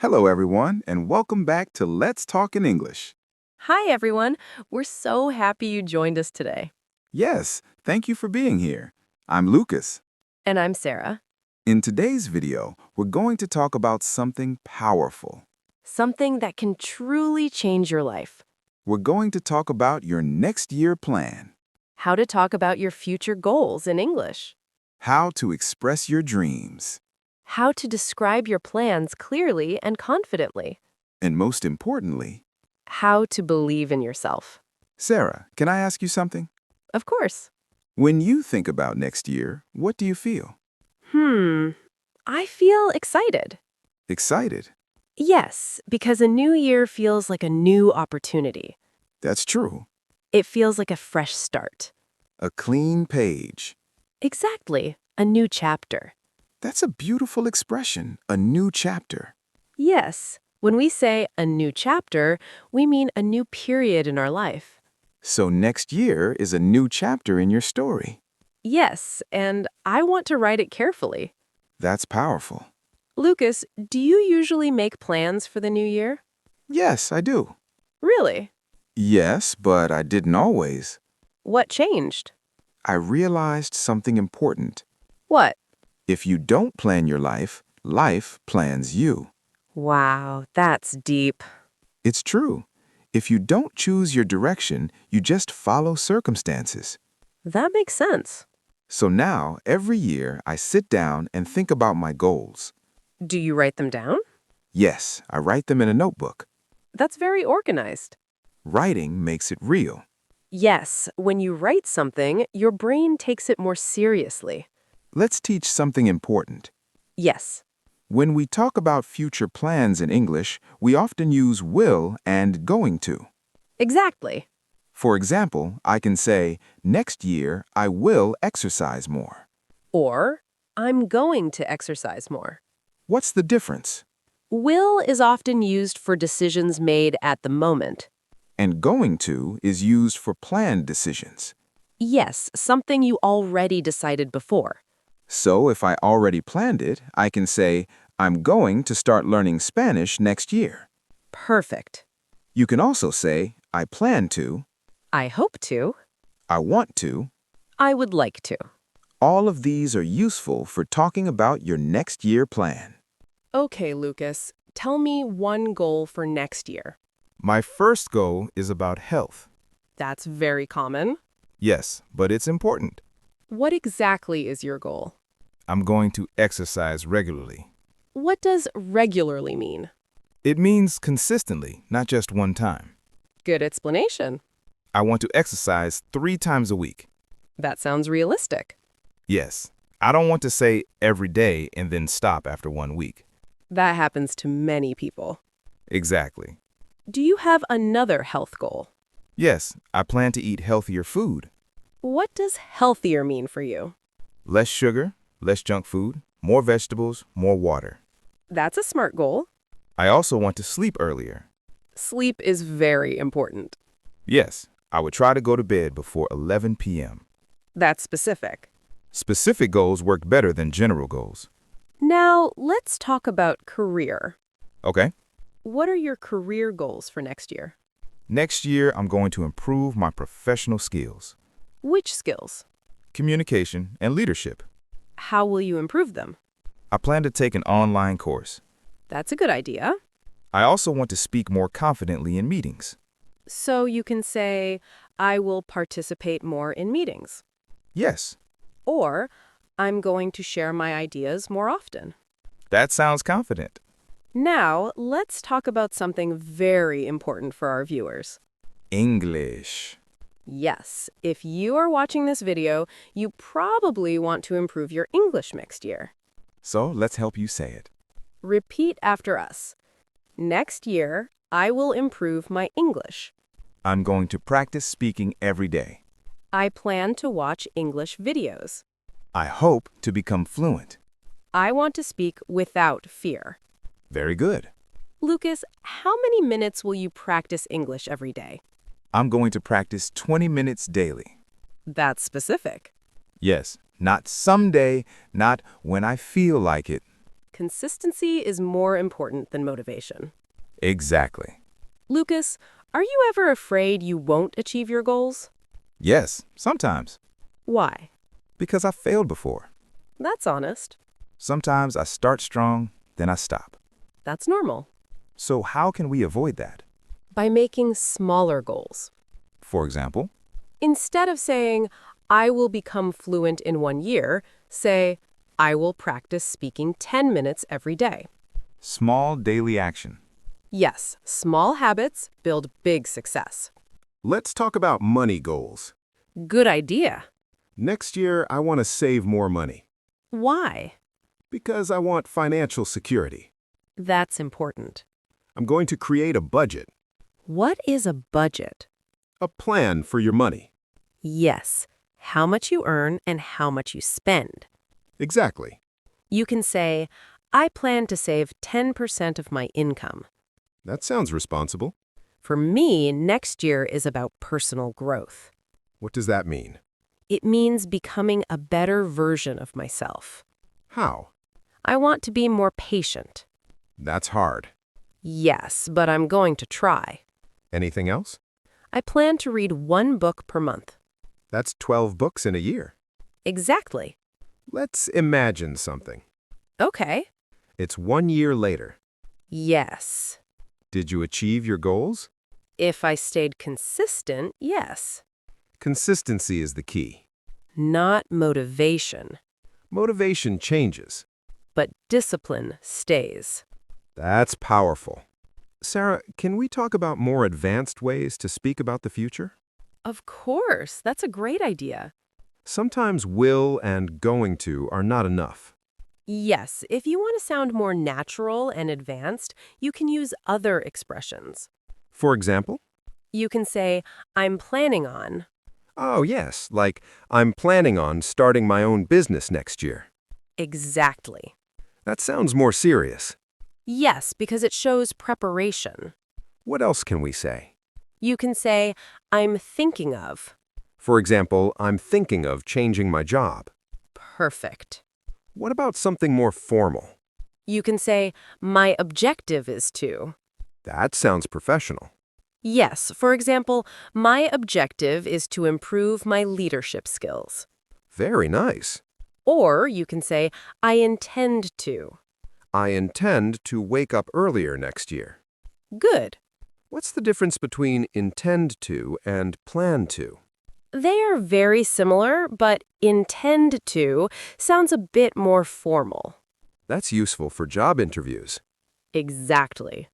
Hello, everyone, and welcome back to Let's Talk in English. Hi, everyone. We're so happy you joined us today. Yes, thank you for being here. I'm Lucas. And I'm Sarah. In today's video, we're going to talk about something powerful. Something that can truly change your life. We're going to talk about your next year plan, How to talk about your future goals in English. how to express your dreams, How to describe your plans clearly and confidently. and most importantly, How to believe in yourself. Sarah, can I ask you something? Of course. When you think about next year, what do you feel? I feel excited. Excited. Yes, because a new year feels like a new opportunity. That's true. It feels like a fresh start. A clean page. Exactly. A new chapter. That's a beautiful expression, a new chapter. Yes, when we say a new chapter, we mean a new period in our life. So next year is a new chapter in your story. Yes, and I want to write it carefully. That's powerful. Lucas, do you usually make plans for the new year? Yes, I do. Really? Yes, but I didn't always. What changed? I realized something important. What? If you don't plan your life, life plans you. Wow, that's deep. It's true. If you don't choose your direction, you just follow circumstances. That makes sense. So now, every year, I sit down and think about my goals. Do you write them down? Yes, I write them in a notebook. That's very organized. Writing makes it real. Yes, when you write something, your brain takes it more seriously. Let's teach something important. Yes. When we talk about future plans in English, we often use will and going to. Exactly. For example, I can say, next year I will exercise more. Or, I'm going to exercise more. What's the difference? Will is often used for decisions made at the moment. And going to is used for planned decisions. Yes, something you already decided before. So if I already planned it, I can say, I'm going to start learning Spanish next year. Perfect. You can also say, I plan to, I hope to. I want to. I would like to. All of these are useful for talking about your next year plan. Okay, Lucas, tell me one goal for next year. My first goal is about health. That's very common. Yes, but it's important. What exactly is your goal? I'm going to exercise regularly. What does regularly mean? It means consistently, not just one time. Good explanation. I want to exercise 3 times a week. That sounds realistic. Yes, I don't want to say every day and then stop after 1 week. That happens to many people. Exactly. Do you have another health goal? Yes, I plan to eat healthier food. What does healthier mean for you? Less sugar, less junk food, more vegetables, more water. That's a smart goal. I also want to sleep earlier. Sleep is very important. Yes, I would try to go to bed before 11 p.m. That's specific. Specific goals work better than general goals. Now, let's talk about career. Okay? What are your career goals for next year? Next year, I'm going to improve my professional skills, Which skills? communication, and leadership. How will you improve them? I plan to take an online course. That's a good idea. I also want to speak more confidently in meetings. So you can say, I will participate more in meetings. Yes, Or, I'm going to share my ideas more often. that sounds confident. Now, let's talk about something very important for our viewers. English. Yes, if you are watching this video, you probably want to improve your English next year. So let's help you say it. Repeat after us. Next year, I will improve my English. I'm going to practice speaking every day. I plan to watch English videos. I hope to become fluent. I want to speak without fear. Very good. Lucas, how many minutes will you practice English every day? I'm going to practice 20 minutes daily. That's specific. Yes, not someday, not when I feel like it. Consistency is more important than motivation. Exactly. Lucas, are you ever afraid you won't achieve your goals? Yes, sometimes. Why? Because I failed before. That's honest. Sometimes I start strong, then I stop. That's normal. So how can we avoid that? By making smaller goals. For example, Instead of saying, I will become fluent in 1 year, say, I will practice speaking 10 minutes every day. small daily action. Yes, small habits build big success. Let's talk about money goals. Good idea. Next year, I want to save more money Why? because I want financial security. That's important. I'm going to create a budget, What is a budget? a plan for your money. Yes, how much you earn and how much you spend. Exactly. You can say, I plan to save 10% of my income. That sounds responsible. For me, next year is about personal growth. What does that mean? It means becoming a better version of myself. How? I want to be more patient. That's hard. Yes, but I'm going to try. Anything else? I plan to read 1 book per month. That's 12 books in a year. Exactly. Let's imagine something. Okay. It's 1 year later. Yes. Did you achieve your goals? If I stayed consistent, yes. Consistency is the key. Not motivation, Motivation changes. but discipline stays. That's powerful. Sarah, can we talk about more advanced ways to speak about the future? Of course, that's a great idea. Sometimes will and going to are not enough. Yes, if you want to sound more natural and advanced, you can use other expressions. For example? You can say, I'm planning on. Oh, yes, like I'm planning on starting my own business next year. Exactly. That sounds more serious. Yes, because it shows preparation. What else can we say? You can say, I'm thinking of. For example, I'm thinking of changing my job. Perfect. What about something more formal? You can say, my objective is to. That sounds professional. Yes, for example, my objective is to improve my leadership skills. Very nice. Or you can say, I intend to. I intend to wake up earlier next year. Good. What's the difference between intend to and plan to? They are very similar, but intend to sounds a bit more formal. That's useful for job interviews. Exactly.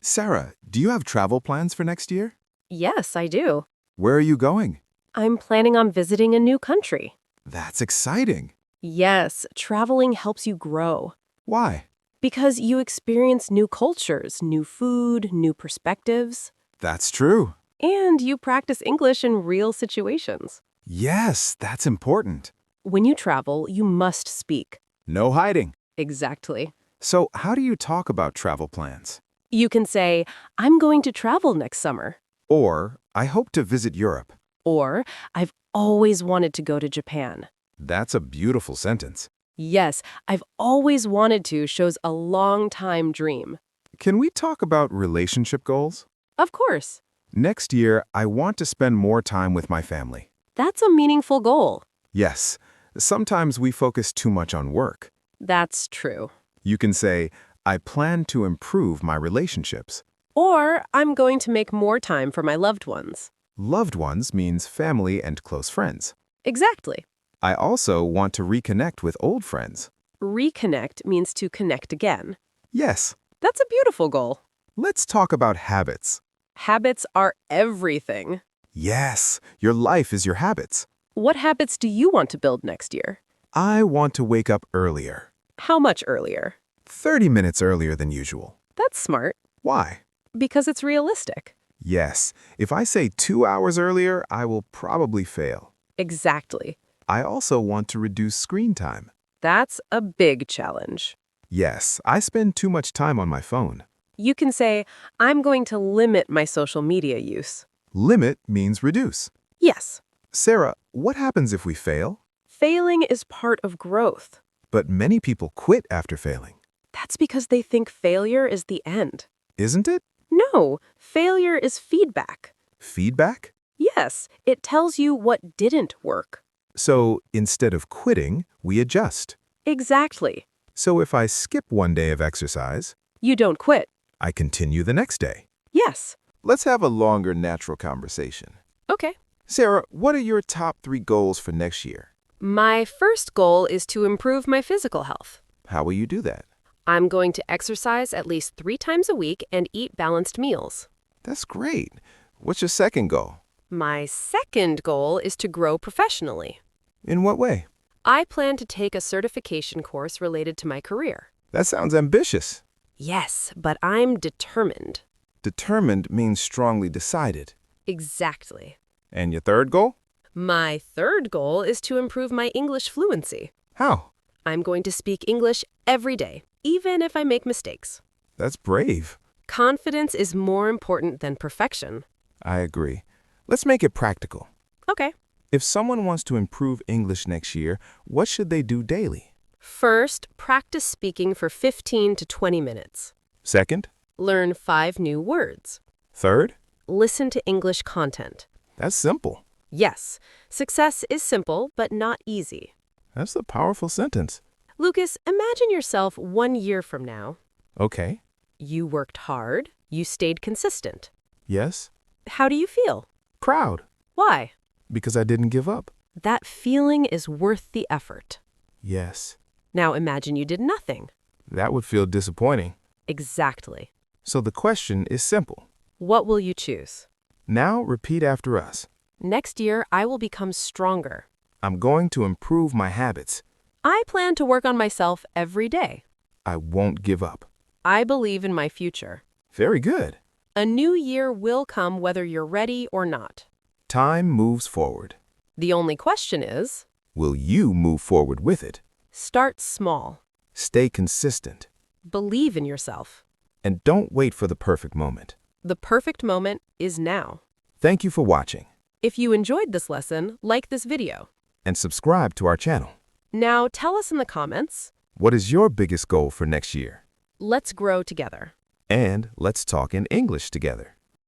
Sarah, do you have travel plans for next year? Yes, I do. Where are you going? I'm planning on visiting a new country. That's exciting. Yes, traveling helps you grow. Why? Because you experience new cultures, new food, new perspectives, That's true. and you practice English in real situations. Yes, that's important. When you travel, you must speak. No hiding. Exactly. So how do you talk about travel plans? You can say, I'm going to travel next summer. Or, I hope to visit Europe. Or, I've always wanted to go to Japan. That's a beautiful sentence. Yes, I've always wanted to shows a long-time dream. Can we talk about relationship goals? Of course. Next year, I want to spend more time with my family. That's a meaningful goal. Yes, sometimes we focus too much on work. That's true. You can say, I plan to improve my relationships. Or, I'm going to make more time for my loved ones. Loved ones means family and close friends. Exactly. I also want to reconnect with old friends. Reconnect means to connect again. Yes, That's a beautiful goal. let's talk about habits. Habits are everything. Yes, your life is your habits. What habits do you want to build next year? I want to wake up earlier. How much earlier? 30 minutes earlier than usual. That's smart. Why? Because it's realistic. Yes, if I say 2 hours earlier, I will probably fail. Exactly. I also want to reduce screen time. That's a big challenge. Yes, I spend too much time on my phone. You can say, I'm going to limit my social media use. Limit means reduce. Yes, Sarah, what happens if we fail? failing is part of growth. But many people quit after failing. That's because they think failure is the end. Isn't it? No, failure is feedback. Feedback? Yes, it tells you what didn't work. So instead of quitting, we adjust. Exactly. So if I skip one day of exercise, You don't quit. I continue the next day. Yes. Let's have a longer, natural conversation. Okay. Sarah, what are your top 3 goals for next year? My first goal is to improve my physical health. How will you do that? I'm going to exercise at least 3 times a week and eat balanced meals. That's great. What's your second goal? My second goal is to grow professionally. In what way? I plan to take a certification course related to my career. That sounds ambitious. Yes, but I'm determined. Determined means strongly decided. Exactly. And your third goal? My third goal is to improve my English fluency. How? I'm going to speak English every day, even if I make mistakes. That's brave. Confidence is more important than perfection. I agree. Let's make it practical. Okay. If someone wants to improve English next year, what should they do daily? First, practice speaking for 15 to 20 minutes. Second? Learn 5 new words. Third? Listen to English content. That's simple. Yes, success is simple, but not easy. That's a powerful sentence. Lucas, imagine yourself 1 year from now. Okay. You worked hard. You stayed consistent. Yes. How do you feel? Proud. Why? Because I didn't give up. That feeling is worth the effort. Yes. Now imagine you did nothing. That would feel disappointing. Exactly. So the question is simple. What will you choose? Now repeat after us. Next year, I will become stronger. I'm going to improve my habits. I plan to work on myself every day. I won't give up. I believe in my future. Very good. A new year will come whether you're ready or not. Time moves forward. The only question is, Will you move forward with it? start small. Stay consistent. Believe in yourself. And don't wait for the perfect moment. The perfect moment is now. Thank you for watching. If you enjoyed this lesson, like this video. And subscribe to our channel. Now tell us in the comments. What is your biggest goal for next year? Let's grow together. And let's talk in English together.